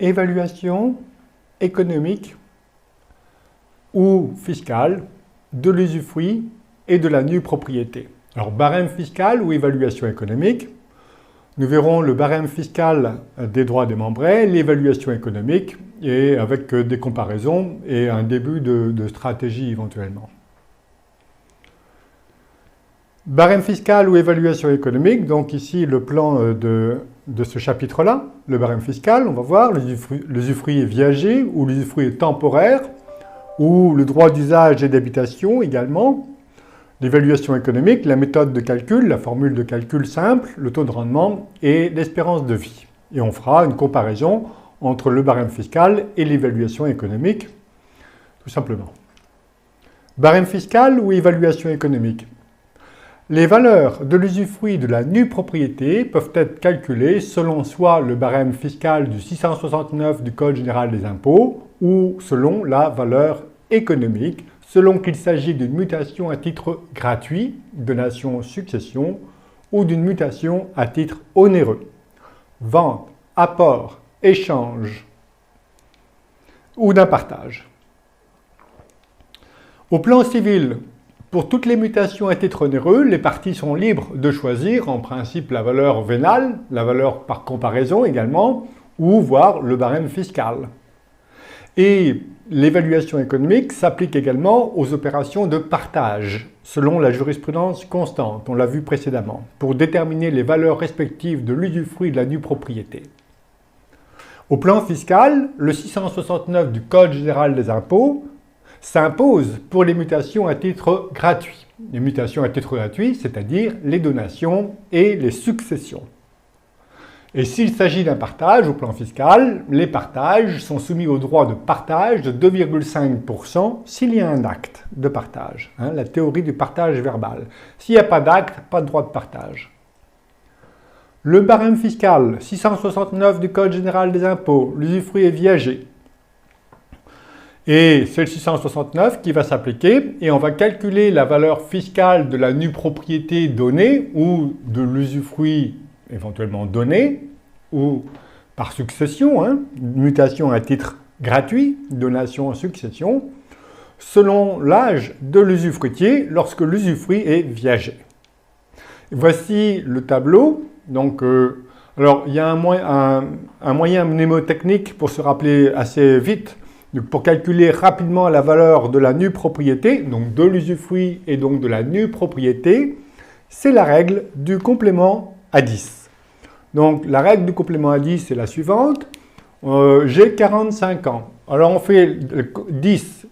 évaluation économique ou fiscale de l'usufruit et de la nue propriété. Alors, barème fiscal ou évaluation économique, nous verrons le barème fiscal des droits démembrés, l'évaluation économique, et avec des comparaisons et un début de stratégie éventuellement. Barème fiscal ou évaluation économique, donc ici le plan de ce chapitre-là, le barème fiscal, on va voir l'usufruit est viager ou l'usufruit est temporaire, ou le droit d'usage et d'habitation également. L'évaluation économique, la méthode de calcul, la formule de calcul simple, le taux de rendement et l'espérance de vie. Et on fera une comparaison entre le barème fiscal et l'évaluation économique, tout simplement. Barème fiscal ou évaluation économique. Les valeurs de l'usufruit de la nue propriété peuvent être calculées selon soit le barème fiscal du 669 du Code général des impôts ou selon la valeur économique, selon qu'il s'agit d'une mutation à titre gratuit, donation-succession, ou d'une mutation à titre onéreux, vente, apport, échange, ou d'un partage. Au plan civil, pour toutes les mutations à titre onéreux, les parties sont libres de choisir en principe la valeur vénale, la valeur par comparaison également, ou voire le barème fiscal. Et l'évaluation économique s'applique également aux opérations de partage, selon la jurisprudence constante, on l'a vu précédemment, pour déterminer les valeurs respectives de l'usufruit de la nue propriété. Au plan fiscal, le 669 du Code général des impôts s'impose pour les mutations à titre gratuit. Les mutations à titre gratuit, c'est-à-dire les donations et les successions. Et s'il s'agit d'un partage au plan fiscal, les partages sont soumis au droit de partage de 2,5% s'il y a un acte de partage, la théorie du partage verbal. S'il n'y a pas d'acte, pas de droit de partage. Le barème fiscal 669 du Code général des impôts, l'usufruit est viager. Et c'est le 669 qui va s'appliquer et on va calculer la valeur fiscale de la nue propriété donnée ou de l'usufruit éventuellement donné, ou par succession, mutation à titre gratuit, donation en succession, selon l'âge de l'usufruitier lorsque l'usufruit est viager. Voici le tableau. Donc, alors, il y a un moyen mnémotechnique pour se rappeler assez vite, pour calculer rapidement la valeur de la nue propriété, donc de l'usufruit et donc de la nue propriété, c'est la règle du complément à 10. Donc, la règle du complément à 10 est la suivante. J'ai 45 ans. Alors, on fait 10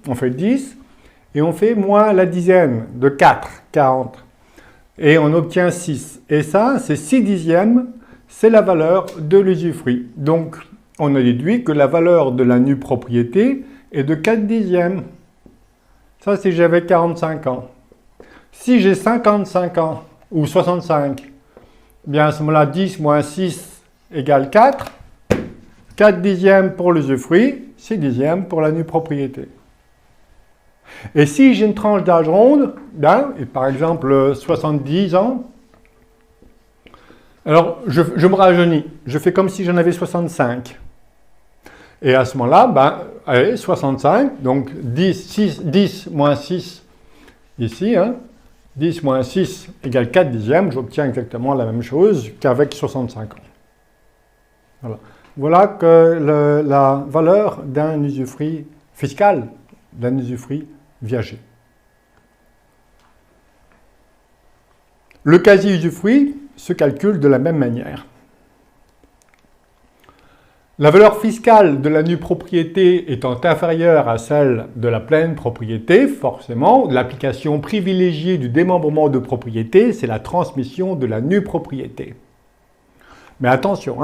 et on fait moins la dizaine de 4, 40. Et on obtient 6. Et ça, c'est 6 dixièmes, c'est la valeur de l'usufruit. Donc, on a déduit que la valeur de la nue propriété est de 4 dixièmes. Ça, si j'avais 45 ans. Si j'ai 55 ans, ou 65, bien à ce moment-là, 10 moins 6 égale 4. 4 dixièmes pour l'usufruit, 6 dixièmes pour la nue propriété. Et si j'ai une tranche d'âge ronde, et par exemple 70 ans, alors je me rajeunis, je fais comme si j'en avais 65. Et à ce moment-là, allez, 65, donc 10 moins 6 ici, 10 moins 6 égale 4 dixièmes, j'obtiens exactement la même chose qu'avec 65 ans. Voilà que la valeur d'un usufruit fiscal, d'un usufruit viager. Le quasi-usufruit se calcule de la même manière. La valeur fiscale de la nue propriété étant inférieure à celle de la pleine propriété, forcément, l'application privilégiée du démembrement de propriété, c'est la transmission de la nue propriété. Mais attention,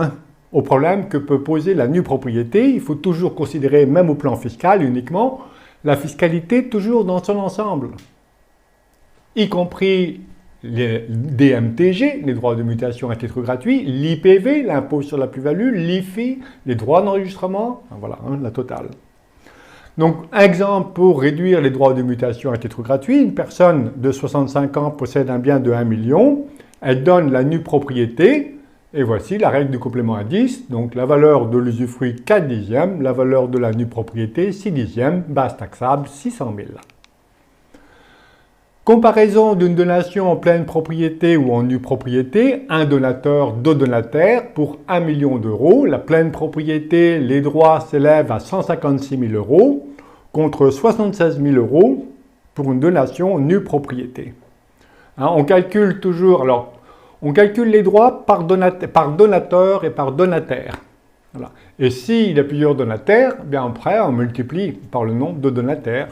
au problème que peut poser la nue propriété, il faut toujours considérer, même au plan fiscal uniquement, la fiscalité toujours dans son ensemble, y compris les DMTG, les droits de mutation à titre gratuit, l'IPV, l'impôt sur la plus-value, l'IFI, les droits d'enregistrement, voilà, la totale. Donc, exemple pour réduire les droits de mutation à titre gratuit, une personne de 65 ans possède un bien de 1 million, elle donne la nue propriété, Et voici la règle du complément à 10. Donc la valeur de l'usufruit 4 dixièmes, la valeur de la nue propriété 6 dixièmes, base taxable 600 000. Comparaison d'une donation en pleine propriété ou en nue propriété, un donateur, deux donataires pour 1 million d'euros. La pleine propriété, les droits s'élèvent à 156 000 euros contre 76 000 euros pour une donation en nue propriété. Hein, on calcule toujours, alors on calcule les droits par donateur et par donataire. Voilà. Et s'il y a plusieurs donataires, bien après on multiplie par le nombre de donataires.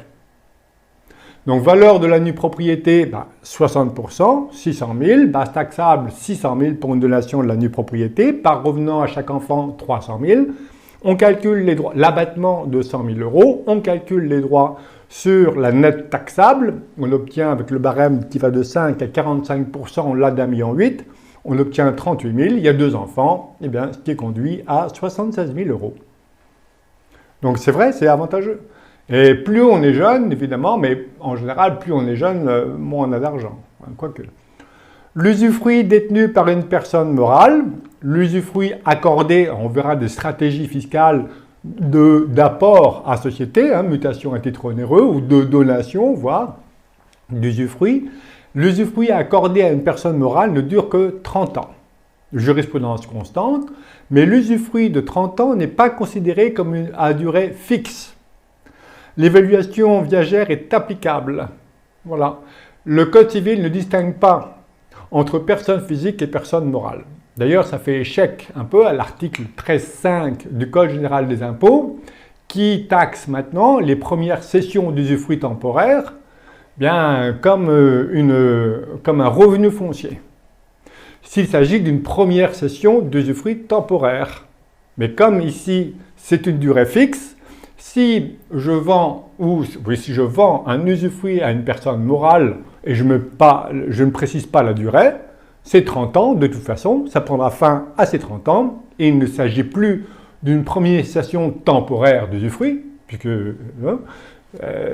Donc, valeur de la nue propriété, 60%, 600 000, base taxable 600 000 pour une donation de la nue propriété, par revenant à chaque enfant 300 000. On calcule les droits, l'abattement de 100 000 euros, on calcule les droits sur la nette taxable, on obtient avec le barème qui va de 5 à 45%, on l'a d'1,8 million, on obtient 38 000, il y a 2 enfants, et bien, ce qui conduit à 76 000 euros. Donc, c'est vrai, c'est avantageux. Et plus on est jeune, évidemment, mais en général, plus on est jeune, moins on a d'argent. Quoique. L'usufruit détenu par une personne morale, l'usufruit accordé, on verra des stratégies fiscales d'apport à société, hein, mutation à titre onéreux, ou de donation, voire d'usufruit. L'usufruit accordé à une personne morale ne dure que 30 ans. Jurisprudence constante, mais l'usufruit de 30 ans n'est pas considéré comme à durée fixe. L'évaluation viagère est applicable. Voilà. Le Code civil ne distingue pas entre personne physique et personne morale. D'ailleurs, ça fait échec un peu à l'article 13.5 du Code général des impôts qui taxe maintenant les premières cessions d'usufruit temporaire bien, comme un revenu foncier. S'il s'agit d'une première cession d'usufruit temporaire. Mais comme ici, c'est une durée fixe, si je vends un usufruit à une personne morale et je ne précise pas la durée, c'est 30 ans de toute façon, ça prendra fin à ces 30 ans et il ne s'agit plus d'une première cession temporaire d'usufruit, puisque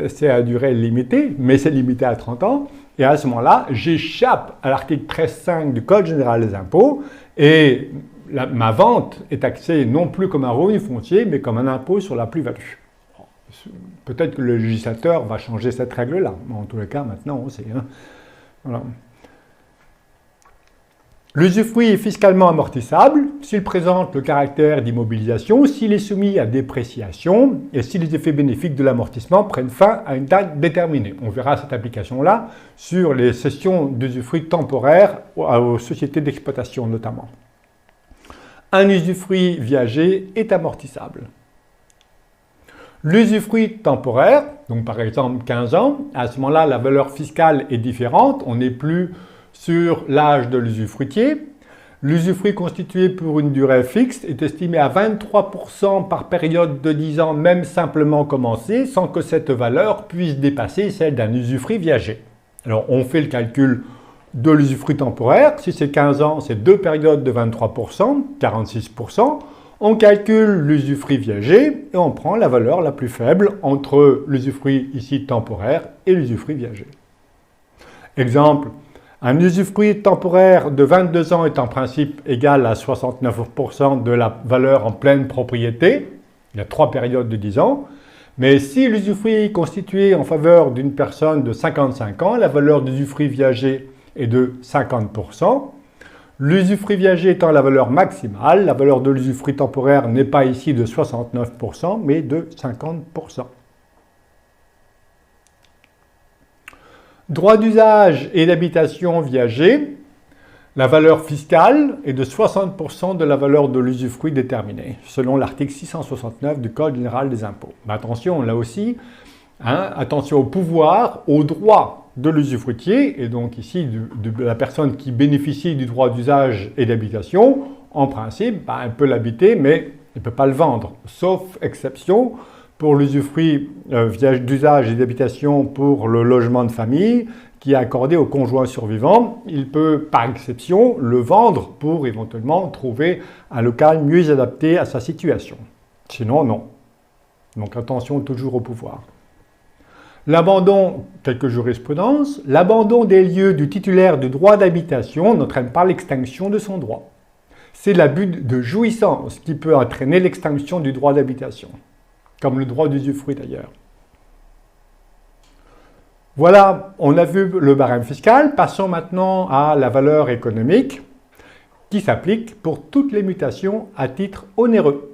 c'est à durée limitée, mais c'est limité à 30 ans. Et à ce moment-là, j'échappe à l'article 13.5 du Code général des impôts et ma vente est taxée non plus comme un revenu foncier, mais comme un impôt sur la plus-value. Peut-être que le législateur va changer cette règle-là. En tous les cas, maintenant, on sait. Hein. Voilà. L'usufruit est fiscalement amortissable s'il présente le caractère d'immobilisation, s'il est soumis à dépréciation et si les effets bénéfiques de l'amortissement prennent fin à une date déterminée. On verra cette application-là sur les cessions d'usufruit temporaires aux sociétés d'exploitation notamment. Un usufruit viager est amortissable. L'usufruit temporaire, donc par exemple 15 ans, à ce moment-là, la valeur fiscale est différente. On n'est plus sur l'âge de l'usufruitier. L'usufruit constitué pour une durée fixe est estimé à 23% par période de 10 ans, même simplement commencée, sans que cette valeur puisse dépasser celle d'un usufruit viager. Alors, on fait le calcul de l'usufruit temporaire. Si c'est 15 ans, c'est 2 périodes de 23%, 46%. On calcule l'usufruit viager et on prend la valeur la plus faible entre l'usufruit ici temporaire et l'usufruit viager. Exemple, un usufruit temporaire de 22 ans est en principe égal à 69% de la valeur en pleine propriété. Il y a 3 périodes de 10 ans. Mais si l'usufruit est constitué en faveur d'une personne de 55 ans, la valeur d'usufruit viager est de 50%. L'usufruit viager étant la valeur maximale, la valeur de l'usufruit temporaire n'est pas ici de 69%, mais de 50%. Droit d'usage et d'habitation viager, la valeur fiscale est de 60% de la valeur de l'usufruit déterminé, selon l'article 669 du Code général des impôts. Mais attention, là aussi, attention au pouvoir, au droit de l'usufruitier, et donc ici de la personne qui bénéficie du droit d'usage et d'habitation. En principe, elle peut l'habiter, mais elle ne peut pas le vendre, sauf exception pour l'usufruit d'usage et d'habitation pour le logement de famille qui est accordé au conjoint survivant. Il peut, par exception, le vendre pour éventuellement trouver un local mieux adapté à sa situation. Sinon, non. Donc attention toujours au pouvoir. L'abandon, quelques jurisprudences, l'abandon des lieux du titulaire du droit d'habitation n'entraîne pas l'extinction de son droit. c'est l'abus de jouissance qui peut entraîner l'extinction du droit d'habitation, comme le droit d'usufruit d'ailleurs. Voilà, on a vu le barème fiscal. Passons maintenant à la valeur économique qui s'applique pour toutes les mutations à titre onéreux.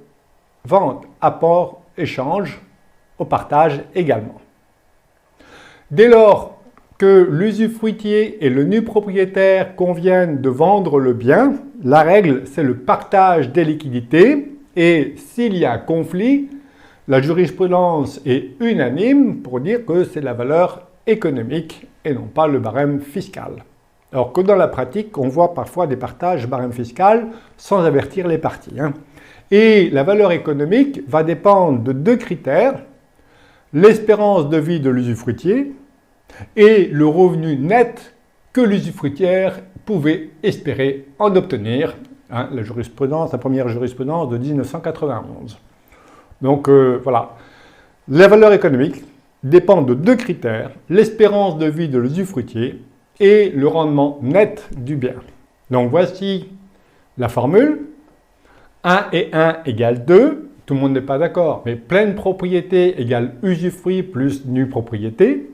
Vente, apport, échange, au partage également. Dès lors que l'usufruitier et le nu propriétaire conviennent de vendre le bien, la règle c'est le partage des liquidités et s'il y a un conflit, la jurisprudence est unanime pour dire que c'est la valeur économique et non pas le barème fiscal. Alors que dans la pratique, on voit parfois des partages barème fiscal sans avertir les parties. Et la valeur économique va dépendre de deux critères, l'espérance de vie de l'usufruitier et le revenu net que l'usufruitière pouvait espérer en obtenir. La première jurisprudence de 1991. Donc voilà, la valeur économique dépend de deux critères, l'espérance de vie de l'usufruitier et le rendement net du bien. Donc voici la formule. 1 et 1 égale 2. Tout le monde n'est pas d'accord, mais pleine propriété égale usufruit plus nue propriété.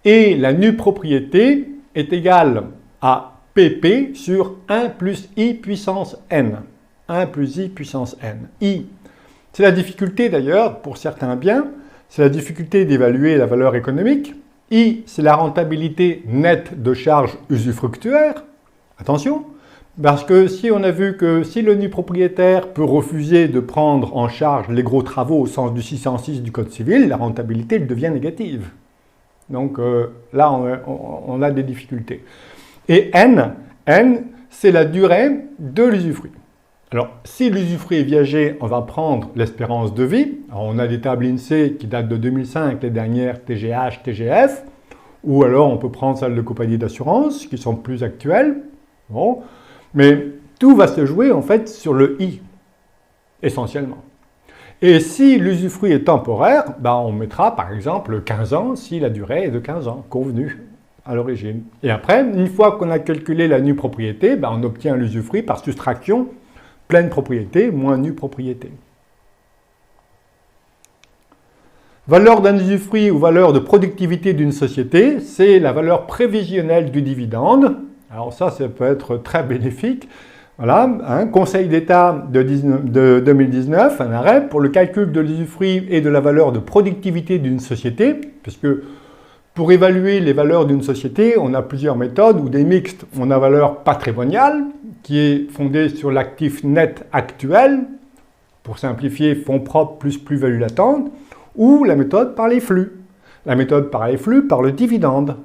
Et la nue propriété est égale à PP sur 1 plus I puissance n. 1 plus I puissance n. I, c'est la difficulté d'ailleurs pour certains biens. C'est la difficulté d'évaluer la valeur économique. I, c'est la rentabilité nette de charges usufructuaires. Attention, parce que si on a vu que si le nu propriétaire peut refuser de prendre en charge les gros travaux au sens du 606 du Code civil, la rentabilité devient négative. Donc là, on a des difficultés. Et N, c'est la durée de l'usufruit. Alors, si l'usufruit est viager, on va prendre l'espérance de vie. Alors, on a des tables INSEE qui datent de 2005, les dernières TGH, TGF, ou alors on peut prendre celles de compagnie d'assurance, qui sont plus actuelles. Bon. Mais tout va se jouer en fait sur le I, essentiellement. Et si l'usufruit est temporaire, on mettra par exemple 15 ans si la durée est de 15 ans, convenue à l'origine. Et après, une fois qu'on a calculé la nue propriété, on obtient l'usufruit par soustraction pleine propriété moins nue propriété. Valeur d'un usufruit ou valeur de productivité d'une société, c'est la valeur prévisionnelle du dividende. Alors ça peut être très bénéfique. Voilà, Conseil d'État de 2019, un arrêt pour le calcul de l'usufruit et de la valeur de productivité d'une société, puisque pour évaluer les valeurs d'une société, on a plusieurs méthodes ou des mixtes. On a valeur patrimoniale, qui est fondée sur l'actif net actuel, pour simplifier, fonds propres plus plus-value latente, ou la méthode par les flux. La méthode par les flux, par le dividende.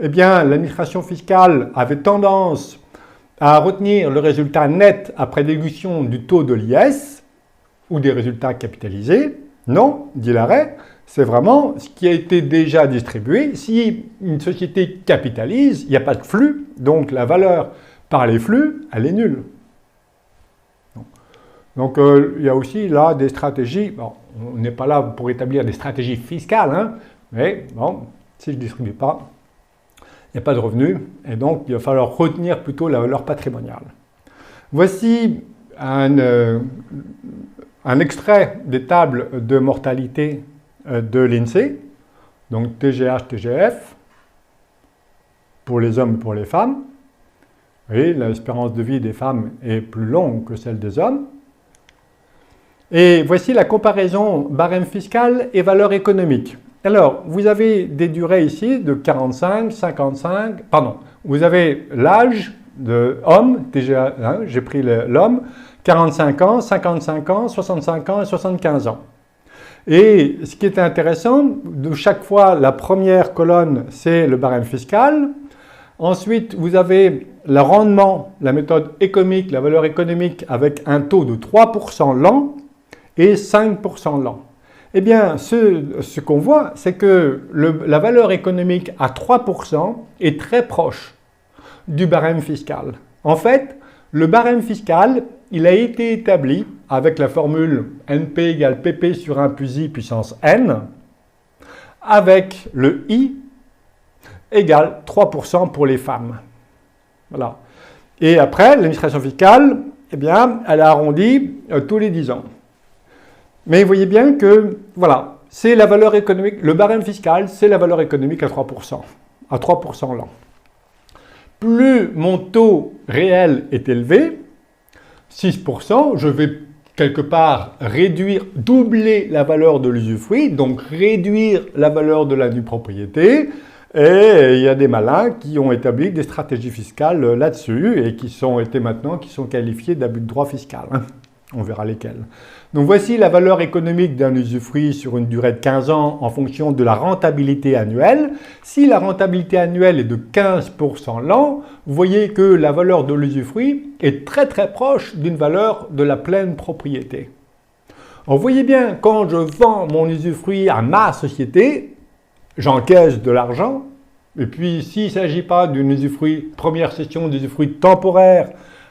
Eh bien, l'administration fiscale avait tendance à retenir le résultat net après déduction du taux de l'IS ou des résultats capitalisés. Non, dit l'arrêt, c'est vraiment ce qui a été déjà distribué. Si une société capitalise, il n'y a pas de flux, donc la valeur par les flux, elle est nulle. Donc il y a aussi là des stratégies, on n'est pas là pour établir des stratégies fiscales, mais bon, si je ne distribue pas, il n'y a pas de revenus, et donc il va falloir retenir plutôt la valeur patrimoniale. Voici un extrait des tables de mortalité de l'INSEE, donc TGH, TGF, pour les hommes et pour les femmes. Vous voyez, l'espérance de vie des femmes est plus longue que celle des hommes. Et voici la comparaison barème fiscal et valeur économique. Alors, vous avez des durées ici de 45, 55, pardon, vous avez l'âge de homme, déjà, j'ai pris l'homme, 45 ans, 55 ans, 65 ans et 75 ans. Et ce qui est intéressant, de chaque fois, la première colonne, c'est le barème fiscal. Ensuite, vous avez le rendement, la méthode économique, la valeur économique avec un taux de 3% l'an et 5% l'an. Eh bien, ce qu'on voit, c'est que la valeur économique à 3% est très proche du barème fiscal. En fait, le barème fiscal, il a été établi avec la formule NP égale PP sur 1 plus I puissance N, avec le I égale 3% pour les femmes. Voilà. Et après, l'administration fiscale, eh bien, elle a arrondi tous les 10 ans. Mais vous voyez bien que, voilà, c'est la valeur économique, le barème fiscal, c'est la valeur économique à 3%, à 3% l'an. Plus mon taux réel est élevé, 6%, je vais quelque part réduire, doubler la valeur de l'usufruit, donc réduire la valeur de la nue propriété. Et il y a des malins qui ont établi des stratégies fiscales là-dessus et qui sont qualifiés d'abus de droit fiscal. On verra lesquels. Donc voici la valeur économique d'un usufruit sur une durée de 15 ans en fonction de la rentabilité annuelle. Si la rentabilité annuelle est de 15% l'an, vous voyez que la valeur de l'usufruit est très très proche d'une valeur de la pleine propriété. Alors, vous voyez bien, quand je vends mon usufruit à ma société, j'encaisse de l'argent. Et puis s'il ne s'agit pas d'une usufruit, première session d'usufruit temporaire,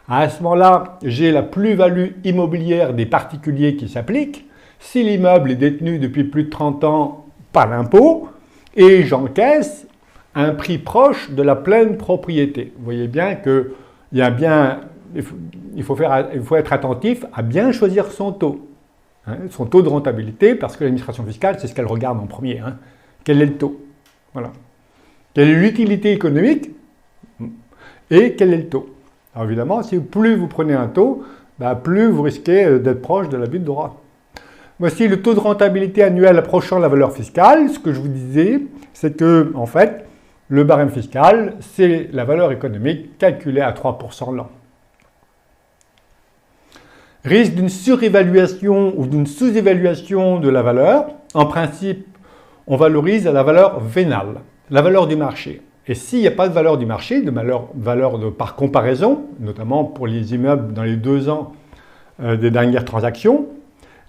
à ce moment-là, j'ai la plus-value immobilière des particuliers qui s'applique. Si l'immeuble est détenu depuis plus de 30 ans, pas d'impôt. Et j'encaisse un prix proche de la pleine propriété. Vous voyez bien qu'il faut être attentif à bien choisir son taux. Son taux de rentabilité, parce que l'administration fiscale, c'est ce qu'elle regarde en premier. Quel est le taux? Voilà. Quelle est l'utilité économique et quel est le taux? Alors évidemment, si plus vous prenez un taux, plus vous risquez d'être proche de l'abus de droit. Voici le taux de rentabilité annuel approchant la valeur fiscale. Ce que je vous disais, c'est que, en fait, le barème fiscal, c'est la valeur économique calculée à 3% l'an. Risque d'une surévaluation ou d'une sous-évaluation de la valeur. En principe, on valorise à la valeur vénale, la valeur du marché. Et s'il n'y a pas de valeur du marché, par comparaison, notamment pour les immeubles dans les 2 ans des dernières transactions,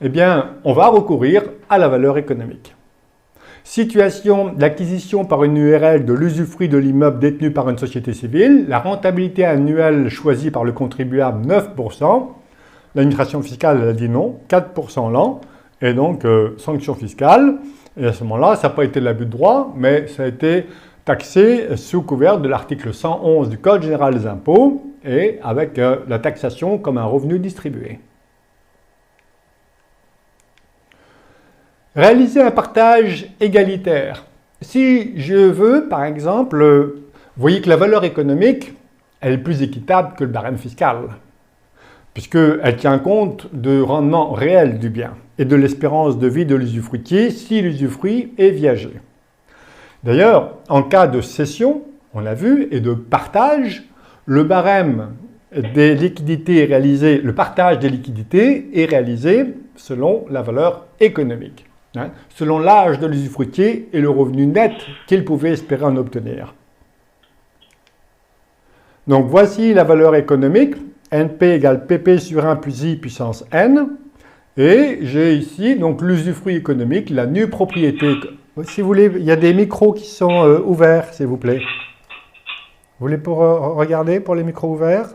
eh bien, on va recourir à la valeur économique. Situation d'acquisition par une URL de l'usufruit de l'immeuble détenu par une société civile, la rentabilité annuelle choisie par le contribuable 9%, l'administration fiscale elle a dit non, 4% l'an, et donc sanction fiscale. Et à ce moment-là, ça n'a pas été l'abus de droit, mais ça a été taxé sous couvert de l'article 111 du Code général des impôts et avec la taxation comme un revenu distribué. Réaliser un partage égalitaire. Si je veux, par exemple, vous voyez que la valeur économique, elle est plus équitable que le barème fiscal, puisqu'elle tient compte du rendement réel du bien et de l'espérance de vie de l'usufruitier si l'usufruit est viager. D'ailleurs, en cas de cession, on l'a vu, et de partage, le barème des liquidités est réalisé, le partage des liquidités est réalisé selon la valeur économique, selon l'âge de l'usufruitier et le revenu net qu'il pouvait espérer en obtenir. Donc voici la valeur économique, NP égale PP sur 1 plus I puissance N, et j'ai ici donc l'usufruit économique, la nue propriété. Si vous voulez, il y a des micros qui sont ouverts, s'il vous plaît. Vous voulez regarder pour les micros ouverts?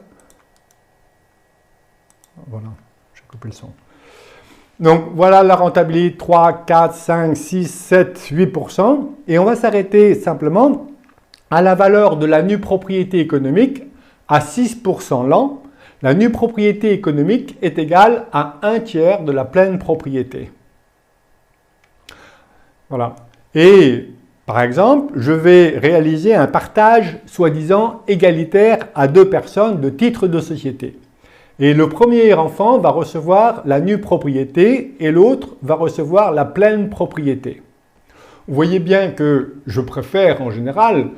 Voilà, j'ai coupé le son. Donc voilà la rentabilité 3, 4, 5, 6, 7, 8%. Et on va s'arrêter simplement à la valeur de la nue propriété économique à 6% l'an. La nue propriété économique est égale à 1/3 de la pleine propriété. Voilà. Et, par exemple, je vais réaliser un partage soi-disant égalitaire à 2 personnes de titres de société. Et le premier enfant va recevoir la nue propriété et l'autre va recevoir la pleine propriété. Vous voyez bien que je préfère en général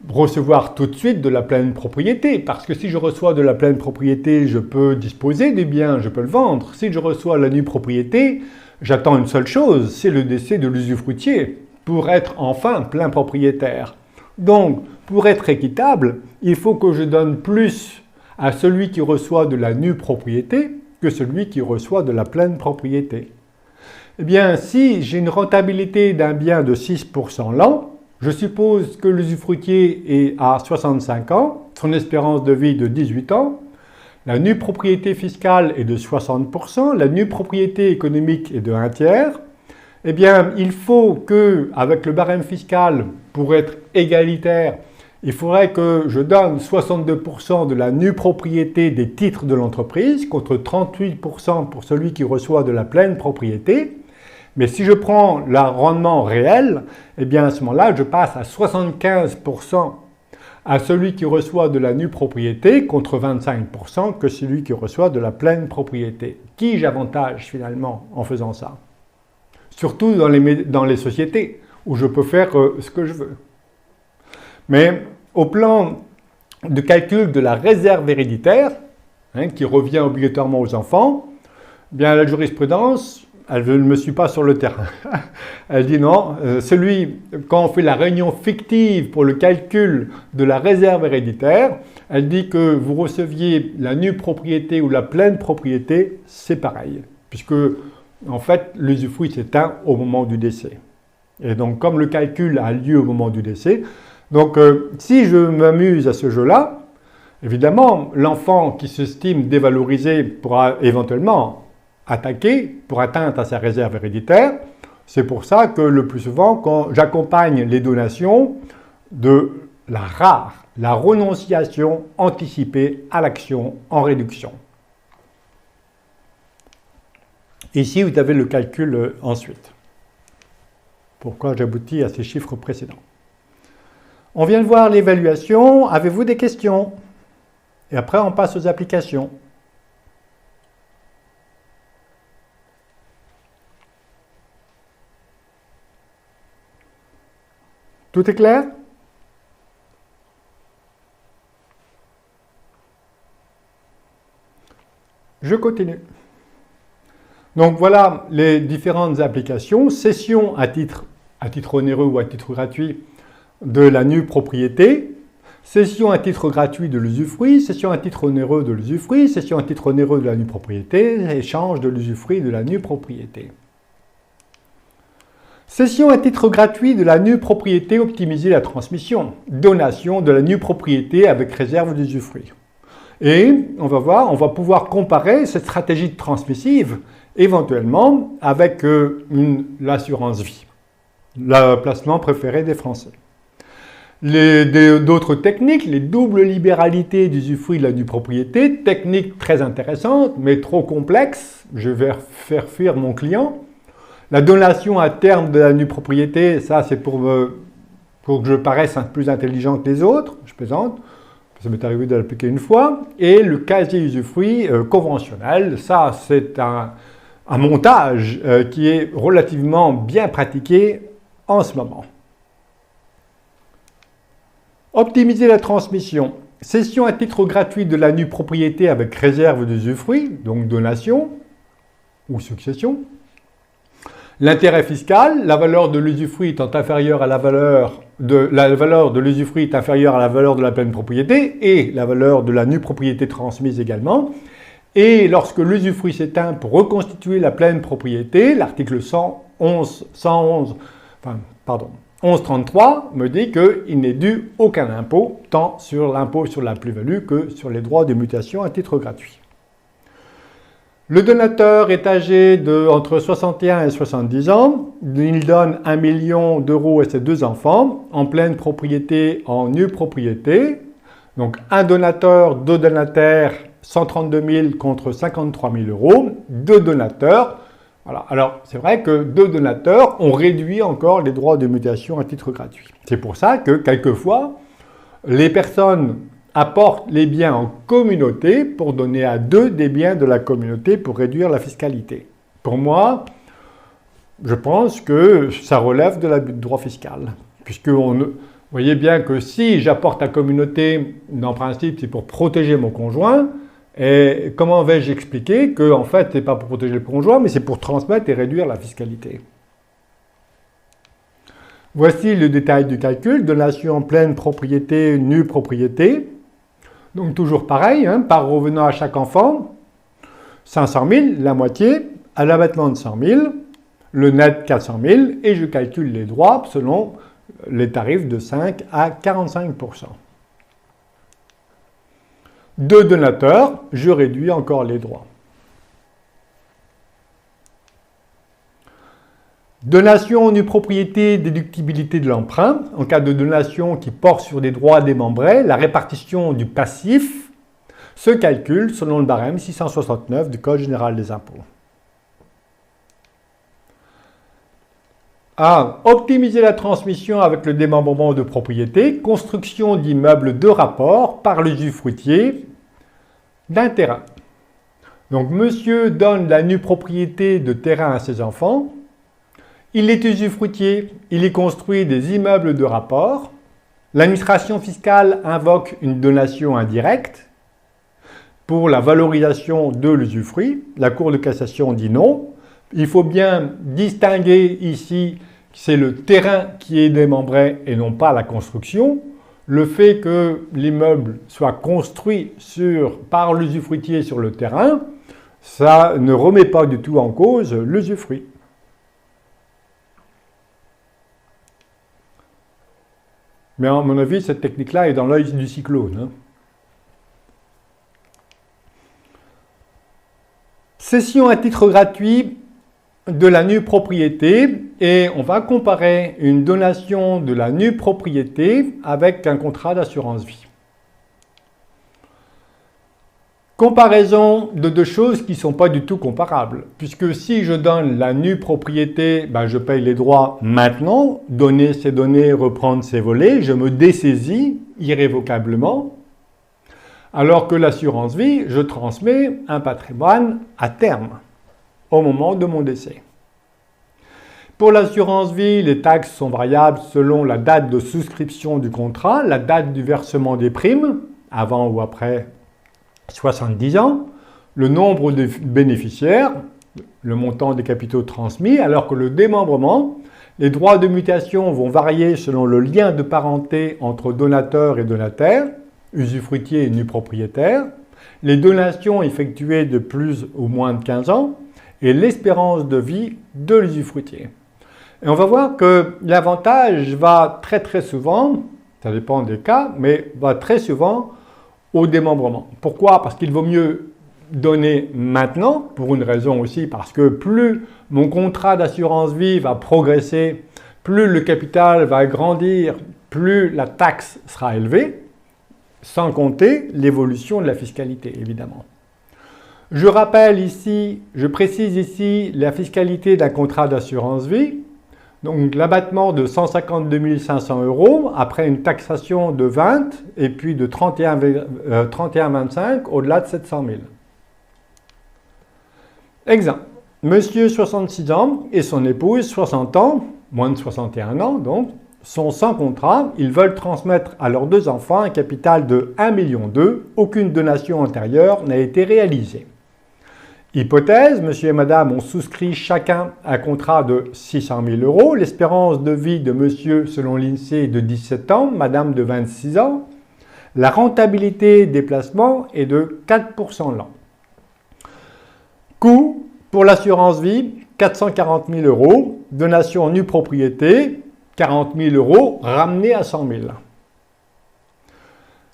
recevoir tout de suite de la pleine propriété, parce que si je reçois de la pleine propriété, je peux disposer du bien, je peux le vendre. Si je reçois la nue propriété, j'attends une seule chose, c'est le décès de l'usufruitier pour être enfin plein propriétaire. Donc, pour être équitable, il faut que je donne plus à celui qui reçoit de la nue propriété que celui qui reçoit de la pleine propriété. Eh bien, si j'ai une rentabilité d'un bien de 6% l'an, je suppose que l'usufruitier est à 65 ans, son espérance de vie de 18 ans, la nue propriété fiscale est de 60%, la nue propriété économique est de 1/3. Eh bien, il faut que, avec le barème fiscal, pour être égalitaire, il faudrait que je donne 62% de la nue propriété des titres de l'entreprise contre 38% pour celui qui reçoit de la pleine propriété. Mais si je prends le rendement réel, eh bien à ce moment-là, je passe à 75% à celui qui reçoit de la nue propriété contre 25% que celui qui reçoit de la pleine propriété. Qui j'avantage finalement en faisant ça? Surtout dans les sociétés où je peux faire ce que je veux. Mais au plan de calcul de la réserve héréditaire, qui revient obligatoirement aux enfants, bien la jurisprudence, elle ne me suit pas sur le terrain. Elle dit non, quand on fait la réunion fictive pour le calcul de la réserve héréditaire, elle dit que vous receviez la nue propriété ou la pleine propriété, c'est pareil. Puisque, en fait, l'usufruit s'éteint au moment du décès. Et donc, comme le calcul a lieu au moment du décès, donc si je m'amuse à ce jeu-là, évidemment, l'enfant qui s'estime dévalorisé pourra éventuellement attaquer pour atteindre à sa réserve héréditaire. C'est pour ça que le plus souvent, quand j'accompagne les donations de la renonciation anticipée à l'action en réduction. Ici, vous avez le calcul ensuite. Pourquoi j'aboutis à ces chiffres précédents. On vient de voir l'évaluation. Avez-vous des questions? Et après, on passe aux applications. Tout est clair? Je continue. Donc voilà les différentes applications. Cession à titre onéreux ou à titre gratuit de la nue propriété. Cession à titre gratuit de l'usufruit. Cession à titre onéreux de l'usufruit. Cession à titre onéreux de la nue propriété. Échange de l'usufruit de la nue propriété. Cession à titre gratuit de la nue propriété, optimiser la transmission. Donation de la nue propriété avec réserve d'usufruit. Et on va voir, on va pouvoir comparer cette stratégie transmissive éventuellement avec l'assurance vie, le placement préféré des Français. D'autres techniques, les doubles libéralités d'usufruit de la nue propriété, technique très intéressante mais trop complexe, je vais faire fuir mon client. La donation à terme de la nue propriété, ça c'est pour que je paraisse plus intelligent que les autres, je plaisante, ça m'est arrivé de l'appliquer une fois. Et le casier usufruit conventionnel, ça c'est un montage qui est relativement bien pratiqué en ce moment. Optimiser la transmission. Cession à titre gratuit de la nue propriété avec réserve d'usufruit, donc donation ou succession. L'intérêt fiscal, la valeur de l'usufruit étant inférieure à la valeur de l'usufruit est inférieure à la valeur de la pleine propriété et la valeur de la nue propriété transmise également. Et lorsque l'usufruit s'éteint pour reconstituer la pleine propriété, l'article 1133 me dit qu'il n'est dû aucun impôt, tant sur l'impôt sur la plus-value que sur les droits de mutation à titre gratuit. Le donateur est âgé entre 61 et 70 ans. Il donne 1 million d'euros à ses 2 enfants, en pleine propriété, en nue propriété. Donc un donateur, 2 donataires, 132 000 contre 53 000 euros. 2 donateurs. Voilà. Alors c'est vrai que 2 donateurs ont réduit encore les droits de mutation à titre gratuit. C'est pour ça que quelquefois, les personnes apportent les biens en communauté pour donner à 2 des biens de la communauté pour réduire la fiscalité. Pour moi, je pense que ça relève de l'abus de droit fiscal. Puisque vous voyez bien que si j'apporte à la communauté, en principe, c'est pour protéger mon conjoint. Et comment vais-je expliquer que en fait, ce n'est pas pour protéger le conjoint, mais c'est pour transmettre et réduire la fiscalité. Voici le détail du calcul. Donation en pleine propriété, nue propriété. Donc toujours pareil, par revenant à chaque enfant, 500 000, la moitié, à l'abattement de 100 000, le net 400 000, et je calcule les droits selon les tarifs de 5 à 45%. 2 donateurs, je réduis encore les droits. Donation nue propriété, déductibilité de l'emprunt. En cas de donation qui porte sur des droits démembrés, la répartition du passif se calcule selon le barème 669 du Code général des impôts. A. Optimiser la transmission avec le démembrement de propriété, construction d'immeubles de rapport par l'usufruitier d'un terrain. Donc, monsieur donne la nue propriété de terrain à ses enfants. Il est usufruitier, il y construit des immeubles de rapport. L'administration fiscale invoque une donation indirecte pour la valorisation de l'usufruit. La Cour de cassation dit non. Il faut bien distinguer ici, c'est le terrain qui est démembré et non pas la construction. Le fait que l'immeuble soit construit par l'usufruitier sur le terrain, ça ne remet pas du tout en cause l'usufruit. Mais à mon avis, cette technique-là est dans l'œil du cyclone. Cession à titre gratuit de la nue propriété et on va comparer une donation de la nue propriété avec un contrat d'assurance vie. Comparaison de deux choses qui ne sont pas du tout comparables. Puisque si je donne la nue propriété, je paye les droits maintenant. Donner, c'est donner, reprendre, c'est voler. Je me dessaisis irrévocablement. Alors que l'assurance vie, je transmets un patrimoine à terme, au moment de mon décès. Pour l'assurance vie, les taxes sont variables selon la date de souscription du contrat, la date du versement des primes, avant ou après 70 ans, le nombre de bénéficiaires, le montant des capitaux transmis, alors que le démembrement, les droits de mutation vont varier selon le lien de parenté entre donateur et donataire, usufruitier et nu propriétaire, les donations effectuées de plus ou moins de 15 ans et l'espérance de vie de l'usufruitier. Et on va voir que l'avantage va très souvent, ça dépend des cas, mais va très souvent au démembrement. Pourquoi? Parce qu'il vaut mieux donner maintenant, pour une raison aussi, parce que plus mon contrat d'assurance vie va progresser, plus le capital va grandir, plus la taxe sera élevée, sans compter l'évolution de la fiscalité, évidemment. Je rappelle ici, je précise ici la fiscalité d'un contrat d'assurance vie. Donc l'abattement de 152 500 € après une taxation de 20 et puis de 31,25 au-delà de 700 000. Exemple, monsieur 66 ans et son épouse 60 ans, moins de 61 ans donc, sont sans contrat, ils veulent transmettre à leurs deux enfants un capital de 1,2 million, aucune donation antérieure n'a été réalisée. Hypothèse, monsieur et madame ont souscrit chacun un contrat de 600 000 €. L'espérance de vie de monsieur, selon l'INSEE, est de 17 ans, madame de 26 ans. La rentabilité des placements est de 4% l'an. Coût pour l'assurance vie, 440 000 €. Donation nue propriété, 40 000 € ramenés à 100 000.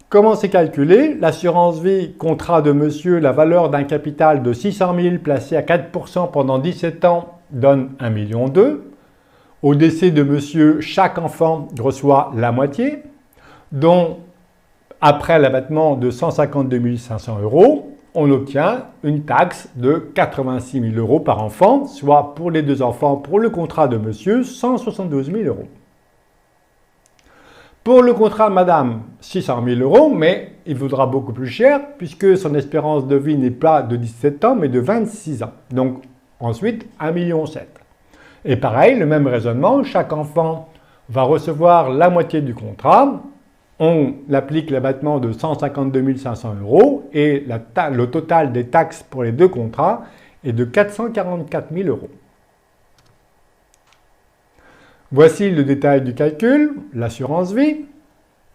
Comment c'est calculé? L'assurance vie, contrat de monsieur, la valeur d'un capital de 600 000 placé à 4% pendant 17 ans donne 1,2 million. Au décès de monsieur, chaque enfant reçoit la moitié, dont après l'abattement de 152 500 €, on obtient une taxe de 86 000 € par enfant, soit pour les deux enfants, pour le contrat de monsieur, 172 000 €. Pour le contrat de madame, 600 000 €, mais il vaudra beaucoup plus cher puisque son espérance de vie n'est pas de 17 ans mais de 26 ans. Donc ensuite, 1,7 million. Et pareil, le même raisonnement, chaque enfant va recevoir la moitié du contrat. On applique l'abattement de 152 500 € et le total des taxes pour les deux contrats est de 444 000 €. Voici le détail du calcul, l'assurance vie,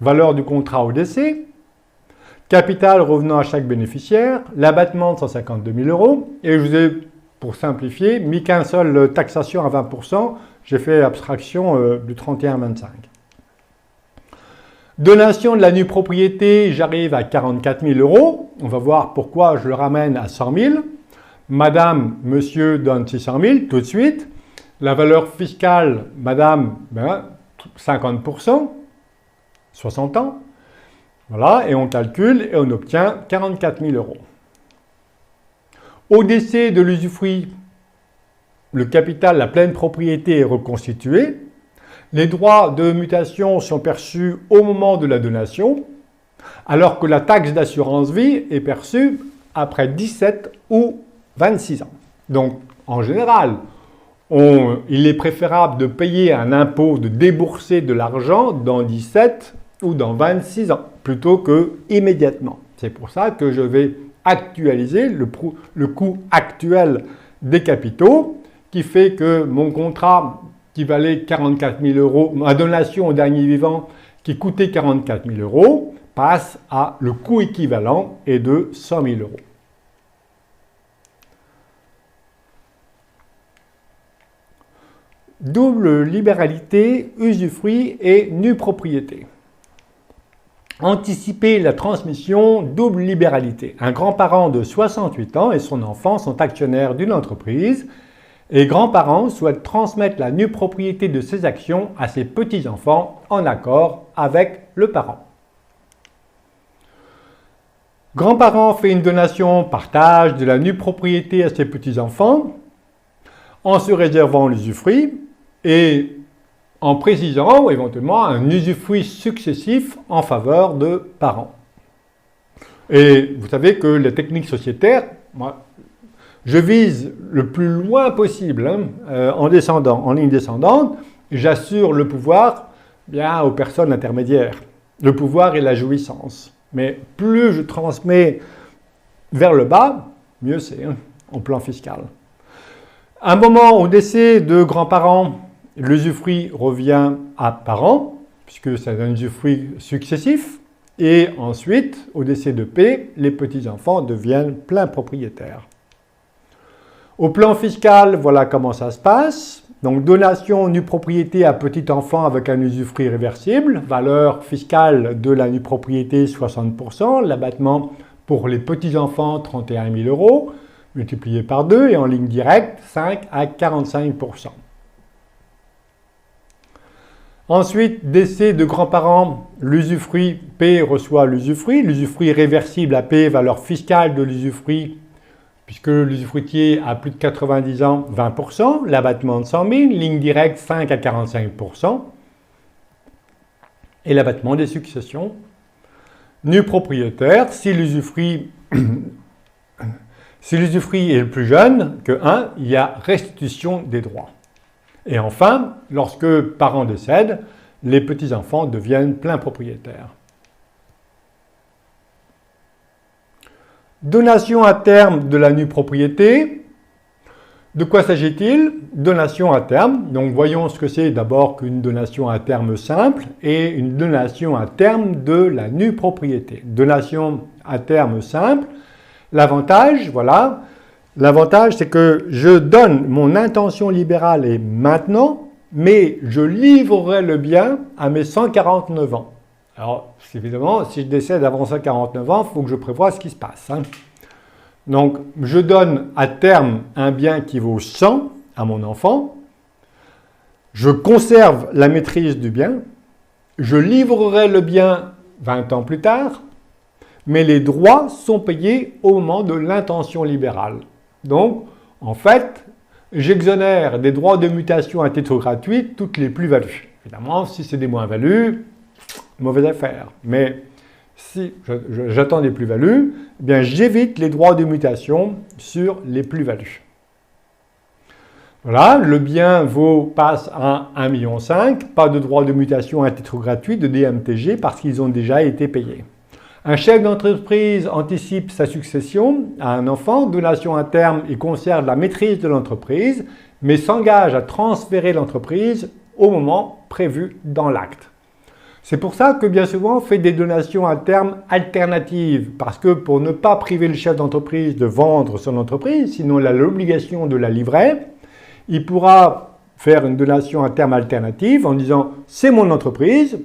valeur du contrat au décès, capital revenant à chaque bénéficiaire, l'abattement de 152 000 €, et je vous ai, pour simplifier, mis qu'un seul taxation à 20%, j'ai fait abstraction du 31,25. Donation de la nue propriété, j'arrive à 44 000 €, on va voir pourquoi je le ramène à 100 000. Madame, monsieur donne 600 000 tout de suite. La valeur fiscale, madame, 50%, 60 ans. Voilà, et on calcule et on obtient 44 000 euros. Au décès de l'usufruit, le capital, la pleine propriété est reconstituée. Les droits de mutation sont perçus au moment de la donation, alors que la taxe d'assurance vie est perçue après 17 ou 26 ans. Donc, en général, il est préférable de payer un impôt, de débourser de l'argent dans 17 ou dans 26 ans, plutôt que immédiatement. C'est pour ça que je vais actualiser le coût actuel des capitaux, qui fait que mon contrat qui valait 44 000 euros, ma donation au dernier vivant qui coûtait 44 000 euros, passe à le coût équivalent est de 100 000 euros. Double libéralité, usufruit et nue propriété. Anticiper la transmission, double libéralité. Un grand-parent de 68 ans et son enfant sont actionnaires d'une entreprise et grands-parents souhaitent transmettre la nue propriété de ses actions à ses petits-enfants en accord avec le parent. Grand-parent fait une donation partage de la nue propriété à ses petits-enfants en se réservant l'usufruit et en précisant éventuellement un usufruit successif en faveur de parents. Et vous savez que les techniques sociétaires, moi, je vise le plus loin possible en descendant, en ligne descendante, j'assure le pouvoir bien aux personnes intermédiaires, le pouvoir et la jouissance. Mais plus je transmets vers le bas, mieux c'est en plan fiscal. À un moment au décès de grands-parents, l'usufruit revient à parents, puisque c'est un usufruit successif, et ensuite, au décès de P, les petits-enfants deviennent pleins propriétaires. Au plan fiscal, voilà comment ça se passe. Donc, donation nue propriété à petit enfant avec un usufruit réversible, valeur fiscale de la nue propriété 60%, l'abattement pour les petits-enfants 31 000 euros, multiplié par 2 et en ligne directe 5 à 45%. Ensuite, décès de grands-parents, l'usufruit P reçoit l'usufruit réversible à P, valeur fiscale de l'usufruit, puisque l'usufruitier a plus de 90 ans, 20%, l'abattement de 100 000, ligne directe 5 à 45%, et l'abattement des successions. Nu propriétaire, si l'usufruit est le plus jeune que 1, il y a restitution des droits. Et enfin, lorsque parents décèdent, les petits-enfants deviennent pleins propriétaires. Donation à terme de la nue propriété. De quoi s'agit-il? Donation à terme. Donc voyons ce que c'est d'abord qu'une donation à terme simple et une donation à terme de la nue propriété. Donation à terme simple. L'avantage, voilà. L'avantage, c'est que je donne mon intention libérale et maintenant, mais je livrerai le bien à mes 149 ans. Alors, évidemment, si je décède avant 149 ans, il faut que je prévoie ce qui se passe. Donc, je donne à terme un bien qui vaut 100 à mon enfant. Je conserve la maîtrise du bien. Je livrerai le bien 20 ans plus tard. Mais les droits sont payés au moment de l'intention libérale. Donc, en fait, j'exonère des droits de mutation à titre gratuit toutes les plus-values. Évidemment, si c'est des moins-values, mauvaise affaire. Mais si j'attends des plus-values, eh bien j'évite les droits de mutation sur les plus-values. Voilà, le bien passe à 1,5 million, pas de droits de mutation à titre gratuit de DMTG parce qu'ils ont déjà été payés. Un chef d'entreprise anticipe sa succession à un enfant, donation à terme, il conserve la maîtrise de l'entreprise, mais s'engage à transférer l'entreprise au moment prévu dans l'acte. C'est pour ça que bien souvent on fait des donations à terme alternatives, parce que pour ne pas priver le chef d'entreprise de vendre son entreprise, sinon il a l'obligation de la livrer, il pourra faire une donation à terme alternative en disant « c'est mon entreprise »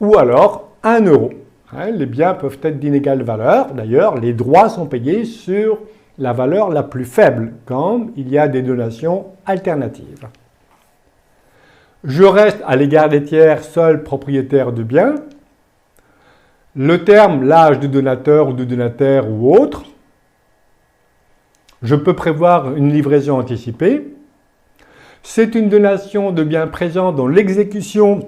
ou alors 1 euro. Les biens peuvent être d'inégale valeur, d'ailleurs les droits sont payés sur la valeur la plus faible quand il y a des donations alternatives. Je reste à l'égard des tiers seul propriétaire du bien. Le terme, l'âge du donateur ou du donataire ou autre. Je peux prévoir une livraison anticipée. C'est une donation de biens présents dont l'exécution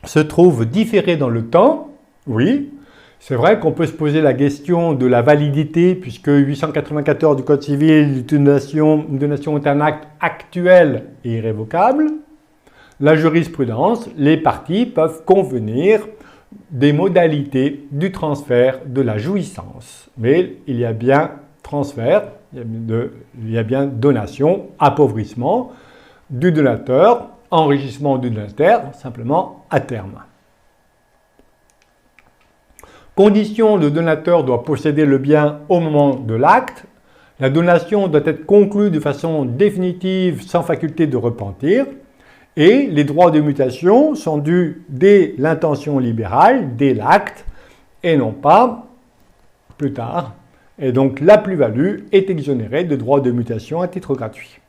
se trouve différée dans le temps. Oui, c'est vrai qu'on peut se poser la question de la validité puisque 894 du Code civil, une donation est un acte actuel et irrévocable. La jurisprudence, les parties peuvent convenir des modalités du transfert de la jouissance. Mais il y a bien transfert, il y a bien donation, appauvrissement du donateur, enrichissement du donataire, simplement à terme. Condition, le donateur doit posséder le bien au moment de l'acte. La donation doit être conclue de façon définitive sans faculté de repentir. Et les droits de mutation sont dus dès l'intention libérale, dès l'acte, et non pas plus tard. Et donc la plus-value est exonérée de droits de mutation à titre gratuit.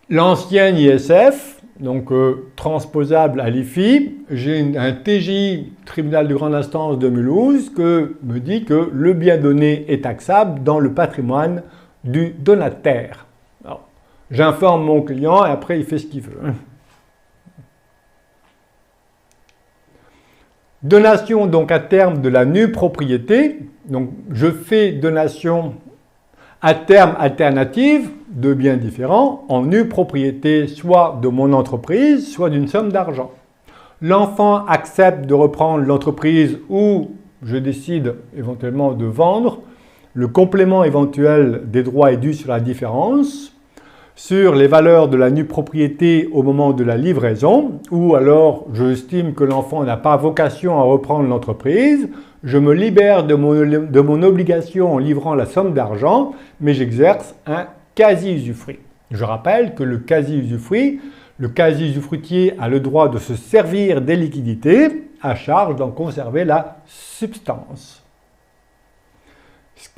L'ancien ISF, donc transposable à l'IFI, j'ai un TJ, tribunal de grande instance de Mulhouse, que me dit que le bien donné est taxable dans le patrimoine du donataire. J'informe mon client et après il fait ce qu'il veut. Donation donc à terme de la nue propriété. Donc je fais donation à terme alternative de biens différents en nue propriété soit de mon entreprise, soit d'une somme d'argent. L'enfant accepte de reprendre l'entreprise ou je décide éventuellement de vendre. Le complément éventuel des droits est dû sur la différence, sur les valeurs de la nue propriété au moment de la livraison, ou alors j'estime que l'enfant n'a pas vocation à reprendre l'entreprise, je me libère de mon obligation en livrant la somme d'argent, mais j'exerce un quasi-usufruit. Je rappelle que le quasi-usufruit, le quasi-usufruitier a le droit de se servir des liquidités à charge d'en conserver la substance.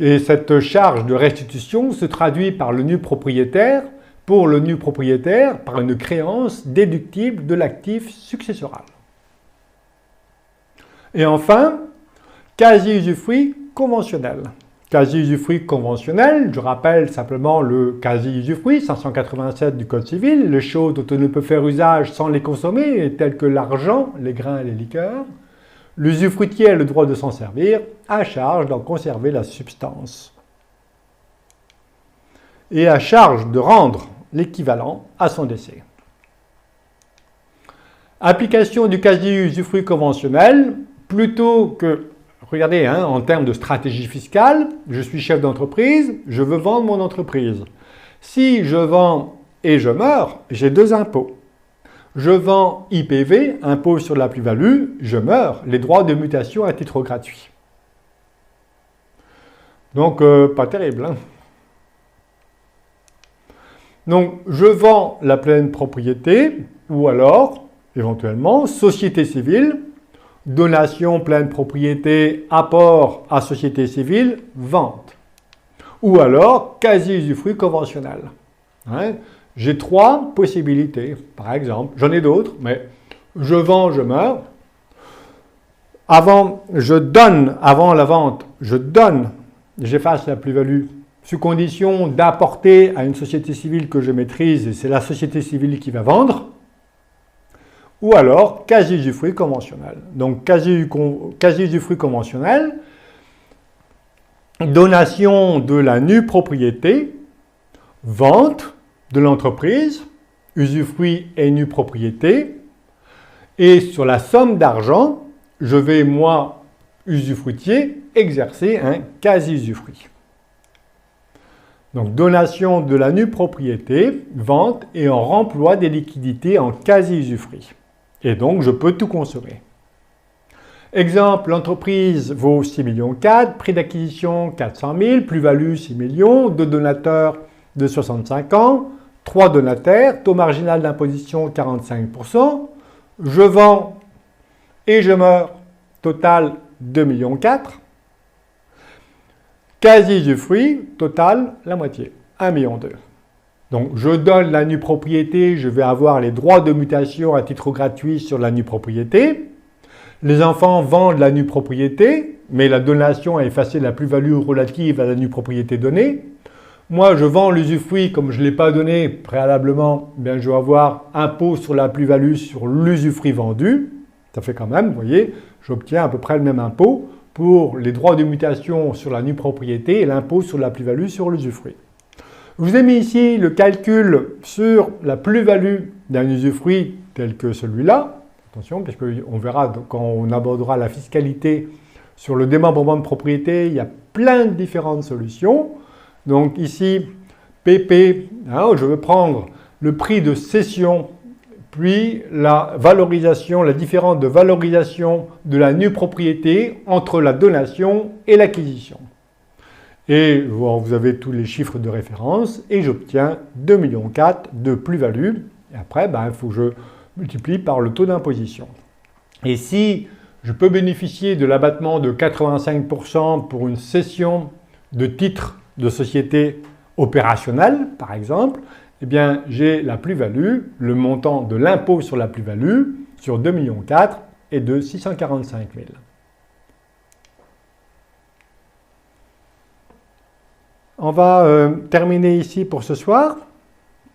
Et cette charge de restitution se traduit par le nu propriétaire, pour le nu propriétaire, par une créance déductible de l'actif successoral. Et enfin, quasi-usufruit conventionnel. Quasi-usufruit conventionnel, je rappelle simplement le quasi-usufruit, 587 du Code civil, les choses dont on ne peut faire usage sans les consommer, telles que l'argent, les grains et les liqueurs. L'usufruitier a le droit de s'en servir, à charge d'en conserver la substance. Et à charge de rendre l'équivalent à son décès. Application du quasi-usufruit conventionnel, plutôt que, regardez, en termes de stratégie fiscale, je suis chef d'entreprise, je veux vendre mon entreprise. Si je vends et je meurs, j'ai deux impôts. Je vends IPV, impôt sur la plus-value, je meurs, les droits de mutation à titre gratuit. Donc, pas terrible. Donc, je vends la pleine propriété, ou alors, éventuellement, société civile, donation, pleine propriété, apport à société civile, vente. Ou alors, quasi-usufruit conventionnel. J'ai trois possibilités, par exemple. J'en ai d'autres, mais je vends, je meurs. Avant la vente, je donne, j'efface la plus-value, sous condition d'apporter à une société civile que je maîtrise, et c'est la société civile qui va vendre. Ou alors, quasi-usufruit conventionnel. Donc, quasi-usufruit conventionnel, donation de la nue propriété, vente de l'entreprise, usufruit et nue propriété, et sur la somme d'argent, je vais, moi, usufruitier, exercer un quasi-usufruit. Donc, donation de la nue propriété, vente et en remploi des liquidités en quasi-usufruit. Et donc, je peux tout consommer. Exemple, l'entreprise vaut 6,4 millions, prix d'acquisition 400 000, plus-value 6 millions, deux donateurs de 65 ans, 3 donataires, taux marginal d'imposition 45%, je vends et je meurs, total 2,4 millions. Quasi-usufruit, total la moitié, 1,2 million. Donc, je donne la nue propriété, je vais avoir les droits de mutation à titre gratuit sur la nue propriété. Les enfants vendent la nue propriété, mais la donation a effacé la plus-value relative à la nue propriété donnée. Moi, je vends l'usufruit, comme je ne l'ai pas donné préalablement, bien, je vais avoir impôt sur la plus-value sur l'usufruit vendu. Ça fait quand même, vous voyez, j'obtiens à peu près le même impôt pour les droits de mutation sur la nue propriété et l'impôt sur la plus-value sur l'usufruit. Je vous ai mis ici le calcul sur la plus-value d'un usufruit tel que celui-là. Attention, puisqu'on verra quand on abordera la fiscalité sur le démembrement de propriété, il y a plein de différentes solutions. Donc ici, PP, je vais prendre le prix de cession, puis la valorisation, la différence de valorisation de la nue propriété entre la donation et l'acquisition. Et vous avez tous les chiffres de référence et j'obtiens 2,4 millions de plus-value. Et après, il faut que je multiplie par le taux d'imposition. Et si je peux bénéficier de l'abattement de 85% pour une cession de titres de société opérationnelle, par exemple, eh bien, j'ai la plus-value, le montant de l'impôt sur la plus-value sur 2,4 millions est de 645 000. On va terminer ici pour ce soir.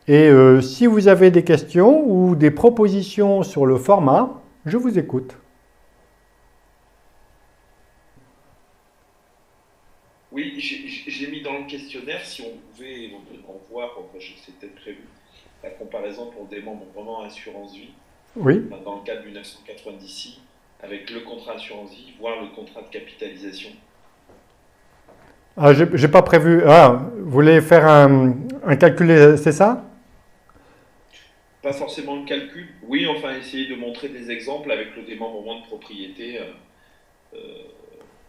Et si vous avez des questions ou des propositions sur le format, je vous écoute. Oui, j'ai mis dans le questionnaire, si on pouvait en voir, c'était prévu, la comparaison pour le démembrement assurance vie, oui, dans le cadre du 990, avec le contrat assurance vie, voire le contrat de capitalisation. Ah, j'ai pas prévu. Ah, vous voulez faire un calcul, c'est ça? Pas forcément le calcul. Oui, enfin, essayer de montrer des exemples avec le démembrement de propriété. Vous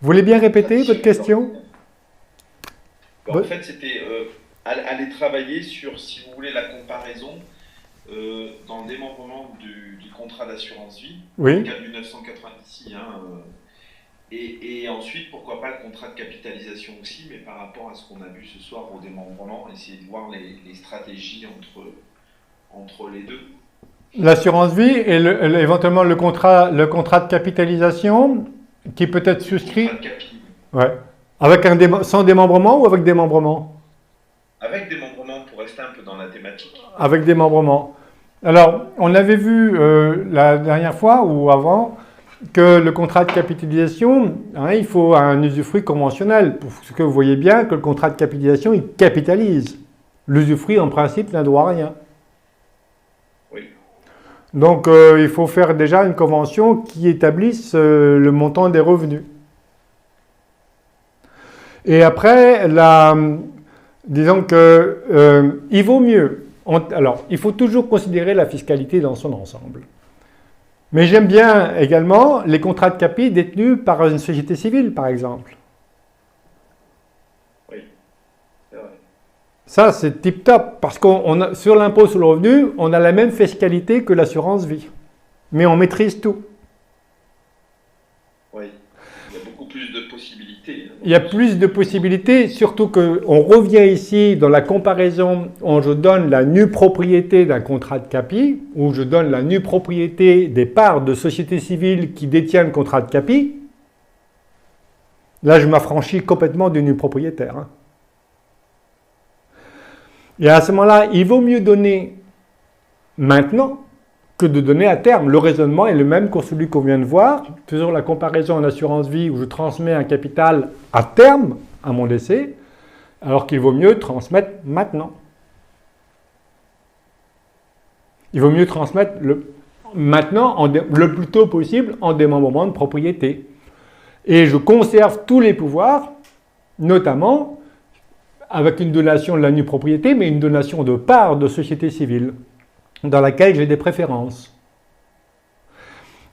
voulez bien répéter votre question? En fait, c'était aller travailler sur, si vous voulez, la comparaison dans le démembrement du contrat d'assurance vie, oui, dans le cas du 990, et ensuite, pourquoi pas le contrat de capitalisation aussi, mais par rapport à ce qu'on a vu ce soir au démembrement, essayer de voir les stratégies entre les deux. L'assurance vie et éventuellement le contrat de capitalisation qui peut être souscrit. Ouais. Avec sans démembrement ou avec démembrement? Avec démembrement pour rester un peu dans la thématique. Avec démembrement. Alors, on avait vu la dernière fois ou avant que le contrat de capitalisation, il faut un usufruit conventionnel. Parce que vous voyez bien que le contrat de capitalisation, il capitalise. L'usufruit, en principe, n'a droit à rien. Oui. Donc, il faut faire déjà une convention qui établisse le montant des revenus. Et après, disons que il vaut mieux. Alors, il faut toujours considérer la fiscalité dans son ensemble. Mais j'aime bien également les contrats de capi détenus par une société civile, par exemple. Oui, c'est vrai. Ça, c'est tip-top, parce que sur l'impôt sur le revenu, on a la même fiscalité que l'assurance vie. Mais on maîtrise tout. Oui, il y a beaucoup plus de possibilités. Il y a plus de possibilités, surtout qu'on revient ici dans la comparaison où je donne la nue propriété d'un contrat de capi, où je donne la nue propriété des parts de société civile qui détient le contrat de capi. Là, je m'affranchis complètement du nue propriétaire. Et à ce moment-là, il vaut mieux donner maintenant que de donner à terme. Le raisonnement est le même que celui qu'on vient de voir. Toujours la comparaison en assurance vie où je transmets un capital à terme à mon décès, alors qu'il vaut mieux transmettre maintenant. Il vaut mieux transmettre maintenant, le plus tôt possible, en démembrement de propriété. Et je conserve tous les pouvoirs, notamment avec une donation de la nue propriété, mais une donation de parts de société civile, dans laquelle j'ai des préférences.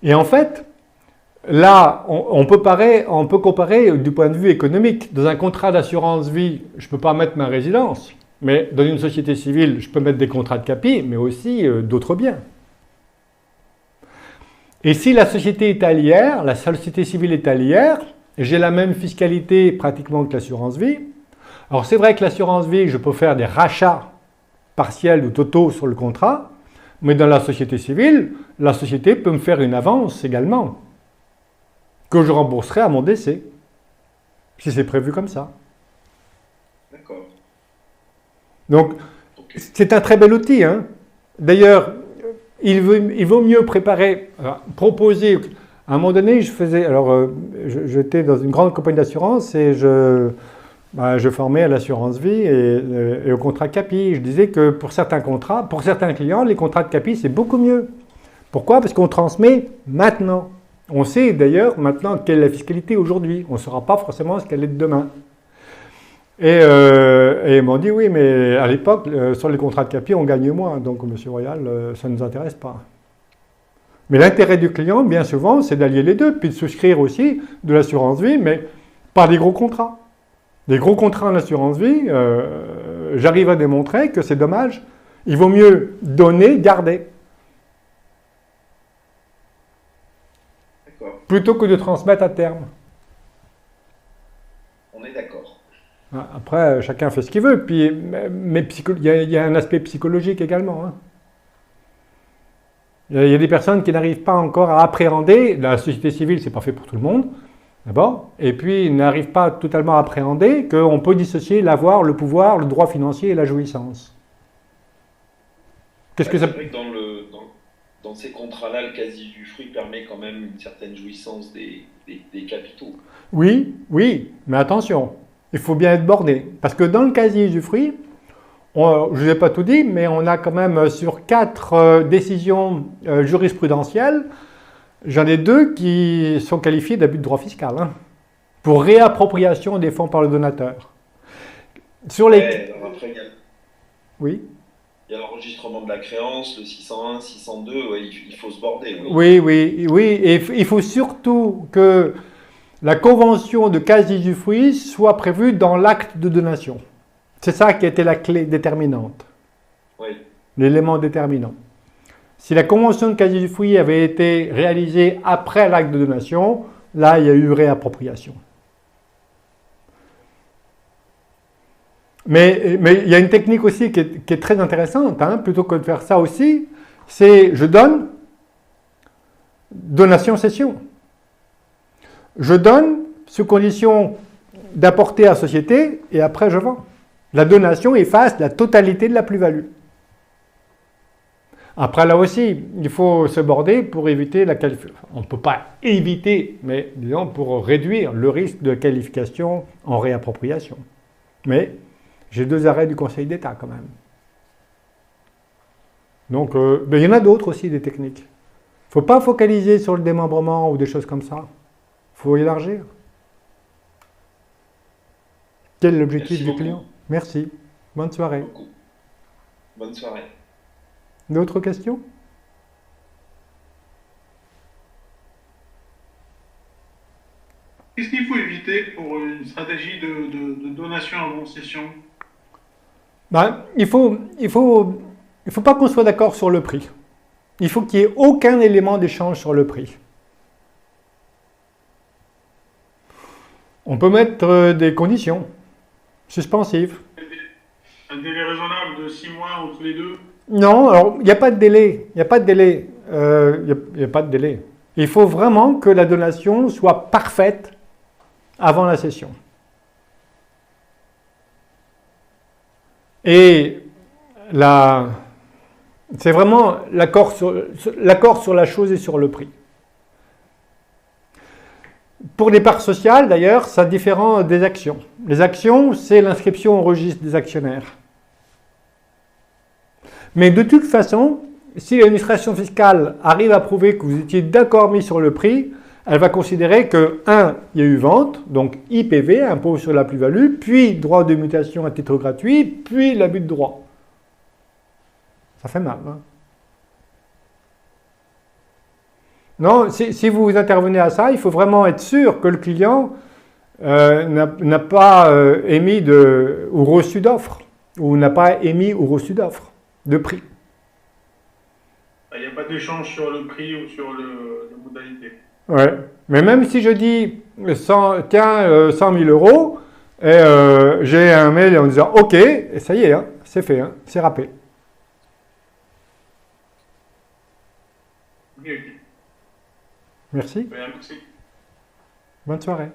Et en fait, là, on peut comparer du point de vue économique. Dans un contrat d'assurance vie, je ne peux pas mettre ma résidence, mais dans une société civile, je peux mettre des contrats de capi, mais aussi d'autres biens. Et si la société est allière, la société civile est allière, j'ai la même fiscalité pratiquement que l'assurance vie. Alors c'est vrai que l'assurance vie, je peux faire des rachats partiels ou totaux sur le contrat, mais dans la société civile, la société peut me faire une avance également, que je rembourserai à mon décès, si c'est prévu comme ça. D'accord. Donc, c'est un très bel outil. Hein. D'ailleurs, il vaut mieux préparer, proposer. À un moment donné, j'étais dans une grande compagnie d'assurance et je formais à l'assurance vie et au contrat CAPI. Je disais que pour certains contrats, pour certains clients, les contrats de CAPI, c'est beaucoup mieux. Pourquoi? Parce qu'on transmet maintenant. On sait d'ailleurs maintenant quelle est la fiscalité aujourd'hui. On ne saura pas forcément ce qu'elle est demain. Et ils m'ont dit, oui, mais à l'époque, sur les contrats de CAPI, on gagne moins. Donc, Monsieur Royal, ça ne nous intéresse pas. Mais l'intérêt du client, bien souvent, c'est d'allier les deux, puis de souscrire aussi de l'assurance vie, mais par des gros contrats. Des gros contrats en assurance vie, j'arrive à démontrer que c'est dommage. Il vaut mieux donner, garder. D'accord. Plutôt que de transmettre à terme. On est d'accord. Après, chacun fait ce qu'il veut. Puis, mais il y a un aspect psychologique également. Hein. Il y a des personnes qui n'arrivent pas encore à appréhender. La société civile, c'est pas fait pour tout le monde, d'abord. Et puis, ils n'arrivent pas totalement à appréhender qu'on peut dissocier l'avoir, le pouvoir, le droit financier et la jouissance. C'est vrai que dans ces contrats-là, le quasi-usufruit permet quand même une certaine jouissance des capitaux. Oui, mais attention, il faut bien être borné. Parce que dans le quasi-usufruit, je ne vous ai pas tout dit, mais on a quand même sur 4 décisions jurisprudentielles, j'en ai 2 qui sont qualifiées d'abus de droit fiscal, hein, pour réappropriation des fonds par le donateur. Sur les... Après, Oui. Il y a l'enregistrement de la créance, le 601, 602, il faut se border. Oui, et il faut surtout que la convention de quasi-usufruit soit prévue dans l'acte de donation. C'est ça qui a été la clé déterminante. Oui. L'élément déterminant. Si la convention de quasi-usufruit avait été réalisée après l'acte de donation, là, il y a eu réappropriation. Mais il y a une technique aussi qui est très intéressante, hein, plutôt que de faire ça aussi, c'est je donne, donation-cession. Je donne sous condition d'apporter à la société et après je vends. La donation efface la totalité de la plus-value. Après, là aussi, il faut se border pour éviter la qualification. On ne peut pas éviter, mais disons pour réduire le risque de qualification en réappropriation. Mais j'ai 2 arrêts du Conseil d'État quand même. Donc, il y en a d'autres aussi, des techniques. Il ne faut pas focaliser sur le démembrement ou des choses comme ça. Il faut élargir. Quel est l'objectif du client? Merci. Bonne soirée. Bonne soirée. D'autres questions? Qu'est-ce qu'il faut éviter pour une stratégie de donation avant cession? Il faut pas qu'on soit d'accord sur le prix. Il faut qu'il n'y ait aucun élément d'échange sur le prix. On peut mettre des conditions suspensives. Un délai raisonnable de 6 mois entre les deux? Non, alors il n'y a pas de délai. Il n'y a pas de délai. Il faut vraiment que la donation soit parfaite avant la cession. Et c'est vraiment l'accord sur la chose et sur le prix. Pour les parts sociales, d'ailleurs, c'est différent des actions. Les actions, c'est l'inscription au registre des actionnaires. Mais de toute façon, si l'administration fiscale arrive à prouver que vous étiez d'accord mis sur le prix, elle va considérer que, 1, il y a eu vente, donc IPV, impôt sur la plus-value, puis droit de mutation à titre gratuit, puis l'abus de droit. Ça fait mal, hein? Non, si vous intervenez à ça, il faut vraiment être sûr que le client n'a pas émis ou reçu d'offre, ou n'a pas émis ou reçu d'offre de prix. Il n'y a pas d'échange sur le prix ou sur la modalité. Ouais, mais même si je dis 100 000 euros, et j'ai un mail en disant OK, et ça y est, hein, c'est fait, hein, c'est râpé. Merci. Merci. Bonne soirée.